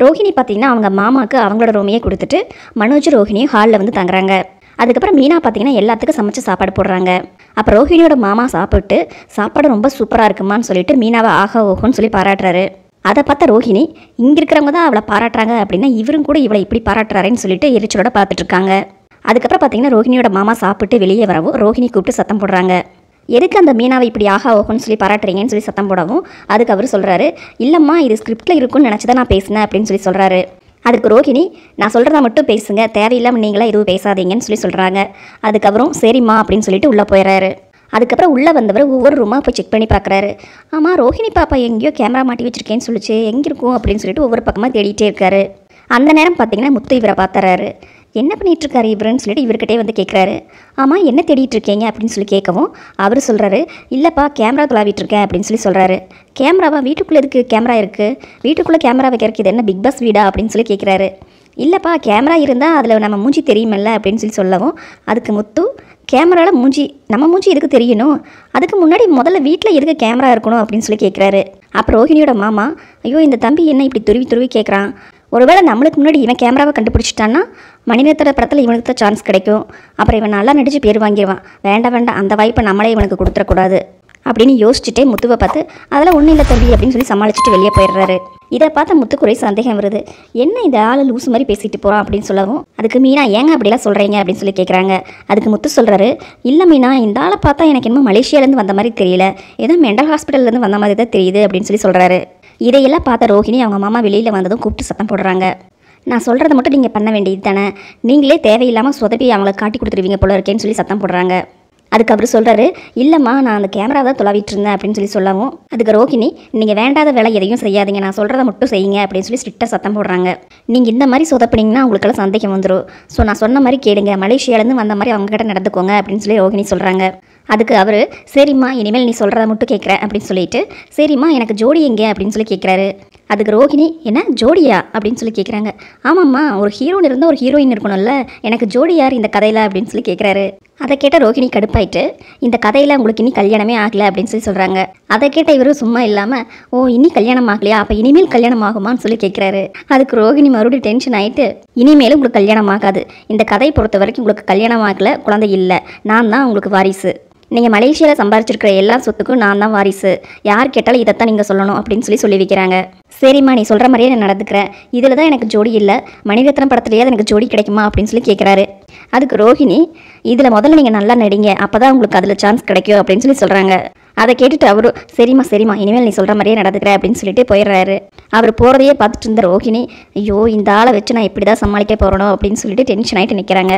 ரோஹிணி பார்த்தீங்கன்னா அவங்க மாமாவுக்கு அவங்களோட ரூமையே கொடுத்துட்டு மனோஜ் ரோஹிணியும் ஹாலில் வந்து தங்குறாங்க. அதுக்கப்புறம் மீனா பார்த்தீங்கன்னா எல்லாத்துக்கும் சமைச்சு சாப்பாடு போடுறாங்க. அப்போ ரோஹிணியோட மாமா சாப்பிட்டு சாப்பாடு ரொம்ப சூப்பராக இருக்குமான்னு சொல்லிட்டு மீனாவை ஆஹா ஓஹோன்னு சொல்லி பாராட்டுறாரு. அதை பார்த்த ரோஹிணி இங்கே இருக்கிறவங்க தான் அவளை பாராட்டுறாங்க அப்படின்னா இவரும் கூட இவளை இப்படி பாராட்டுறாருன்னு சொல்லிட்டு எரிச்சலோட பார்த்துட்டு இருக்காங்க. அதுக்கப்புறம் பார்த்தீங்கன்னா ரோஹிணியோட மாமா சாப்பிட்டு வெளியே வரவும் ரோஹிணி கூப்பிட்டு சத்தம் போடுறாங்க. எதுக்கு அந்த மீனாவை இப்படி ஆஹா ஓஹோன்னு சொல்லி பாராட்டுறீங்கன்னு சொல்லி சத்தம் போடவும் அதுக்கு அவர் சொல்கிறாரு, இல்லைம்மா இது ஸ்கிரிப்டில் இருக்குன்னு நினச்சி தான் நான் பேசினேன் அப்படின்னு சொல்லி சொல்கிறாரு. அதுக்கு ரோஹிணி, நான் சொல்கிறத மட்டும் பேசுங்க, தேவையில்லாமல் நீங்களாம் எதுவும் பேசாதீங்கன்னு சொல்லி சொல்கிறாங்க. அதுக்கப்புறம் சரிம்மா அப்படின்னு சொல்லிட்டு உள்ளே போயிடறாரு. அதுக்கப்புறம் உள்ளே வந்தவர் ஒவ்வொரு ரூமாக போய் செக் பண்ணி பார்க்குறாரு. ஆமாம், ரோஹிணி பாப்பா எங்கேயோ கேமரா மாட்டி வச்சிருக்கேன்னு சொல்லிச்சு, எங்கே இருக்கும் அப்படின்னு சொல்லிட்டு ஒவ்வொரு பக்கமாக தேடிட்டே இருக்காரு. அந்த நேரம் பார்த்தீங்கன்னா முத்து இவரை பார்த்துறாரு. என்ன பண்ணிகிட்ருக்காரு இவருன்னு சொல்லிட்டு இவர்கிட்டே வந்து கேட்குறாரு. ஆமாம், என்ன தேடிட்டு இருக்கீங்க அப்படின்னு சொல்லி கேட்கவும் அவர் சொல்கிறாரு, இல்லைப்பா கேமரா தொலாவிட்டுருக்கேன் அப்படின்னு சொல்லி சொல்கிறாரு. கேமராவா? வீட்டுக்குள்ளே எதுக்கு கேமரா இருக்குது? வீட்டுக்குள்ளே கேமரா வைக்கிறதுக்கு இது என்ன பிக் பாஸ் வீடா அப்படின்னு சொல்லி கேட்குறாரு. இல்லைப்பா கேமரா இருந்தால் அதில் நம்ம மூஞ்சி தெரியுமில்ல அப்படின்னு சொல்லி சொல்லவும் அதுக்கு முத்து, கேமராவில் நம்ம மூஞ்சி எதுக்கு தெரியணும்? அதுக்கு முன்னாடி முதல்ல வீட்டில் எதுக்கு கேமரா இருக்கணும் அப்படின்னு சொல்லி கேட்குறாரு. அப்புறம் ரோஹிணியோட மாமா, ஐயோ இந்த தம்பி என்ன இப்படி துருவி கேட்குறான், ஒருவேளை நம்மளுக்கு முன்னாடி இவன் கேமராவை கண்டுபிடிச்சிட்டான்னா மணிரத்ன படத்தில் இவனுக்கு தான் சான்ஸ் கிடைக்கும், அப்புறம் இவன் நல்லா நடித்து பேர் வாங்கிடுவான், வேண்டாம் அந்த வாய்ப்பை நம்மளே இவனுக்கு கொடுத்துடக்கூடாது அப்படின்னு யோசிச்சுட்டே முத்துவை பார்த்து அதெல்லாம் ஒன்றும் இல்லை தம்பி அப்படின்னு சொல்லி சமாளிச்சுட்டு வெளியே போயிடுறாரு. இதை பார்த்த முத்துக்கு ஒரே சந்தேகம் வருது, என்ன இந்த ஆள் லூஸ் மாதிரி பேசிட்டு போகிறான் அப்படின்னு சொல்லவும் அதுக்கு மீனா, ஏங்க அப்படிலாம் சொல்கிறீங்க அப்படின்னு சொல்லி கேட்குறாங்க. அதுக்கு முத்து சொல்கிறாரு, இல்லை மீனா இந்த ஆளை பார்த்தா எனக்கு என்னமோ மலேசியாலேருந்து வந்த மாதிரி தெரியல, ஏதோ மெண்டல் ஹாஸ்பிட்டல்லேருந்து வந்த மாதிரி தான் தெரியுது அப்படின்னு சொல்லி சொல்கிறாரு. இதையெல்லாம் பார்த்த ரோஹிணி அவங்க மாமா வெளியில் வந்ததும் கூப்பிட்டு சத்தம் போடுறாங்க. நான் சொல்கிறத மட்டும் நீங்கள் பண்ண வேண்டியது தானே, நீங்களே தேவையில்லாமல் சொதப்பி அவங்கள காட்டி கொடுத்துருவீங்க போல இருக்கேன்னு சொல்லி சத்தம் போடுறாங்க. அதுக்கு அவர் சொல்கிறாரு, இல்லைம்மா நான் அந்த கேமரா தான் தொலாவிட்டு இருந்தேன் அப்படின்னு சொல்லி சொல்லவும் அதுக்கு ரோஹிணி, நீங்கள் வேண்டாத வேலை எதையும் செய்யாதீங்க, நான் சொல்கிறத மட்டும் செய்யுங்க அப்படின்னு சொல்லி ஸ்ட்ரிக்டாக சத்தம் போடுறாங்க. நீங்கள் இந்த மாதிரி சொதப்பினீங்கன்னா உங்களுக்கெல்லாம் சந்தேகம் வந்துடும், ஸோ நான் சொன்ன மாதிரி கேளுங்க, மலேசியாலேருந்து வந்த மாதிரி அவங்ககிட்ட நடந்துக்கோங்க அப்படின்னு சொல்லி ரோஹிணி சொல்கிறாங்க. அதுக்கு அவர், சரிம்மா இனிமேல் நீ சொல்கிறத மட்டும் கேட்குறேன் அப்படின்னு சொல்லிட்டு, சரிம்மா எனக்கு ஜோடி எங்கே அப்படின்னு சொல்லி கேட்குறாரு. அதுக்கு ரோஹிணி, என்ன ஜோடியா அப்படின்னு சொல்லி கேட்குறாங்க. ஆமாம்மா, ஒரு ஹீரோயின் இருந்தால் ஒரு ஹீரோயின் இருக்கணும்ல, எனக்கு ஜோடி யார் இந்த கதையில் அப்படின்னு சொல்லி கேட்குறாரு. அதை கேட்ட ரோஹிணி கடுப்பாயிட்டு, இந்த கதையில் உங்களுக்கு இனி கல்யாணமே ஆகலை அப்படின்னு சொல்லி சொல்கிறாங்க. அதை கேட்ட இவரும் சும்மா இல்லாமல், ஓ இனி கல்யாணம் ஆகலையா, அப்போ இனிமேல் கல்யாணம் ஆகுமான்னு சொல்லி கேட்குறாரு. அதுக்கு ரோஹிணி மறுபடியும் டென்ஷன் ஆகிட்டு, இனிமேலும் உங்களுக்கு கல்யாணம் ஆகாது, இந்த கதையை பொறுத்த வரைக்கும் உங்களுக்கு கல்யாணம் ஆகலை, குழந்தை இல்லை, நான் தான் உங்களுக்கு வாரிசு, நீங்கள் மலேசியாவில் சம்பாரிச்சிருக்கிற எல்லா சொத்துக்கும் நான் தான் வாரிசு, யார் கேட்டாலும் இதைத்தான் நீங்கள் சொல்லணும் அப்படின்னு சொல்லி வைக்கிறாங்க. சரிம்மா நீ சொல்கிற மாதிரியே நான் நடந்துக்கிறேன், இதில் தான் எனக்கு ஜோடி இல்லை, மணிரத்னம் படத்துலையாவது எனக்கு ஜோடி கிடைக்குமா அப்படின்னு சொல்லி கேட்குறாரு. அதுக்கு ரோஹிணி, இதில் முதல்ல நீங்கள் நல்லா நடிங்க, அப்போ தான் உங்களுக்கு அதில் சான்ஸ் கிடைக்கும் அப்படின்னு சொல்லி சொல்கிறாங்க. அதை கேட்டுட்டு அவரும், சரிம்மா இனிமேல் நீ சொல்கிற மாதிரியே நடந்துக்கிறேன் அப்படின்னு சொல்லிட்டு போயிடுறாரு. அவர் போகிறதையே பார்த்துட்டு இருந்த ரோஹிணி, ஐயோ இந்த ஆளை வச்சு நான் இப்படி தான் சமாளிக்க போகிறனோ அப்படின்னு சொல்லிட்டு டென்ஷன் ஆகிட்டு நிற்கிறாங்க.